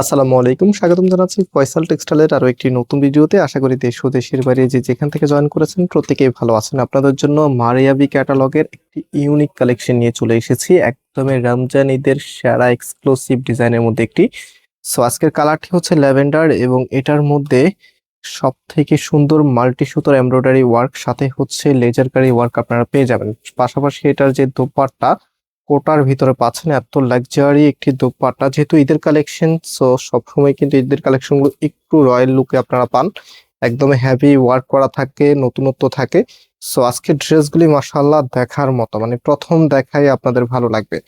আসসালামু আলাইকুম, স্বাগতম জানাচ্ছি ফয়সাল টেক্সটাইলের আরো একটি নতুন ভিডিওতে। আশা করি দেশ ও দেশের বাইরে যে যেখান থেকে জয়েন করেছেন প্রত্যেকেই ভালো আছেন। আপনাদের জন্য মারিয়াবি ক্যাটালগের একটি ইউনিক কালেকশন নিয়ে চলে এসেছি, একদমই রমজান ঈদের সেরা এক্সক্লুসিভ ডিজাইনের মধ্যে একটি। সো আজকের কালারটি হচ্ছে ল্যাভেন্ডার এবং এটার মধ্যে সব থেকে সুন্দর মাল্টি সুতোর এমব্রয়ডারি ওয়ার্ক, সাথে হচ্ছে লেজার কারি ওয়ার্ক আপনারা পেয়ে যাবেন। পাশাপাশি এটার যে দোপাট্টা কোটার ভিতরে পাচ্ছেন, এত লাক্সারি একটি দোপাট্টা। যেহেতু ঈদের কালেকশন, সো সবসময় কিন্তু ঈদের কালেকশন গুলো একটু রয়্যাল লুকে আপনারা পান, একদম হেভি ওয়ার্ক করা থাকে, নতুনত্ব থাকে। সো আজকে ড্রেসগুলি মাশাআল্লাহ দেখার মতো, মানে প্রথম দেখাই আপনাদের ভালো লাগবে।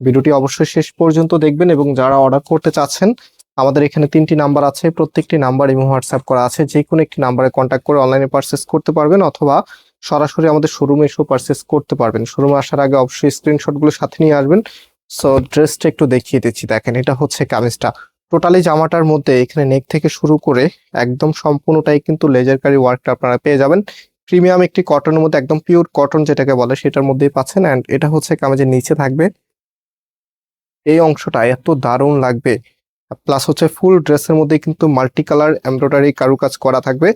ভিডিওটি অবশ্যই শেষ পর্যন্ত দেখবেন এবং যারা অর্ডার করতে চাচ্ছেন, আমাদের এখানে 3টি নাম্বার আছে, প্রত্যেকটি নাম্বার এবং হোয়াটসঅ্যাপ করা আছে। যে কোনো একটি নাম্বারে কন্ট্যাক্ট করে অনলাইনে পারচেস করতে পারবেন অথবা সরাসরি আমাদের শোরুমে এসেও পারচেস করতে পারবেন। শোরুমে আসার আগে অবশ্যই স্ক্রিনশট গুলো সাথে নিয়ে আসবেন। সো ড্রেসটা একটু দেখিয়ে দিচ্ছি, দেখেন এটা হচ্ছে কামিজটা। টোটালি জামাটার মধ্যে এখানে নেক থেকে শুরু করে একদম সম্পূর্ণটাই কিন্তু লেজার কারি ওয়ার্কটা আপনারা পেয়ে যাবেন। প্রিমিয়াম একটি কটনের মধ্যে, একদম পিওর কটন যেটাকে বলে সেটার মধ্যেই পাচ্ছেন। অ্যান্ড এটা হচ্ছে কামিজের নিচে থাকবে, এই অংশটা এত দারুণ লাগবে। প্লাস হচ্ছে ফুল ড্রেসের মধ্যে কিন্তু মাল্টি কালার এমব্রয়ডারি কারুকাজ করা থাকবে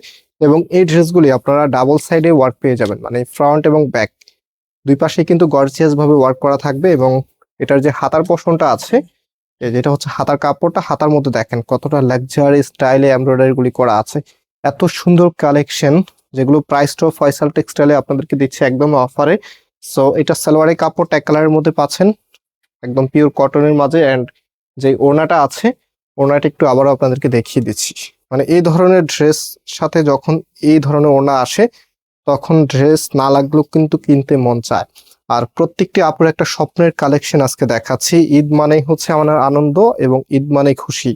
এবং এই ড্রেসগুলি আপনারা ডাবল সাইডে ওয়ার্ক পেয়ে যাবেন, মানে ফ্রন্ট এবং ব্যাক দুই পাশে কিন্তু গর্জিয়াস ভাবে ওয়ার্ক করা থাকবে। এবং এটার যে হাতার পোর্শনটা আছে, যেটা হচ্ছে হাতার কাপড়টা, হাতার মধ্যে দেখেন কতটা লাক্সারি স্টাইলে এমব্রয়ডারি গুলি করা আছে। এত সুন্দর কালেকশন, যেগুলো প্রাইসটাও ফয়সাল টেক্সটাইলে আপনাদেরকে দিচ্ছে একদম অফারে। সো এটা সালোয়ারের কাপড় এক কালারের মধ্যে পাচ্ছেন, একদম পিওর কটনের মাঝে। অ্যান্ড যে ওড়নাটা আছে, ওড়নাটা একটু আবারও আপনাদেরকে দেখিয়ে দিচ্ছি। মানে এই ধরনের ড্রেস সাথে যখন এই ধরনের ওড়না আসে, তখন ড্রেস না লাগলেও কিন্তু কিনতে মন চায়। আর প্রত্যেকটি আপুর একটা স্বপ্নের কালেকশন আজকে দেখাচ্ছি। ঈদ মানেই হচ্ছে আমার আনন্দ এবং ঈদ মানেই খুশি।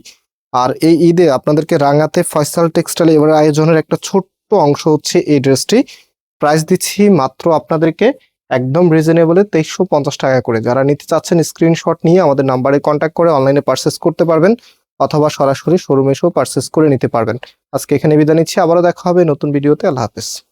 আর এই ঈদে আপনাদেরকে রাঙাতে ফয়সাল টেক্সটাইল এবার আয়োজনের একটা ছোট্ট অংশ হচ্ছে এই ড্রেসটি। প্রাইস দিচ্ছি মাত্র আপনাদেরকে একদম রিজনেবলে 2350 টাকা করে। যারা নিতে চাচ্ছেন স্ক্রিনশট নিয়ে আমাদের নাম্বারে কন্ট্যাক্ট করে অনলাইনে পারচেস করতে পারবেন অথবা সরাসরি শোরুমে এসেও পারচেস করে নিতে পারবেন। আজকে এখানে বিদায় নিচ্ছি, আবারও দেখা হবে নতুন ভিডিওতে। আল্লাহ হাফেজ।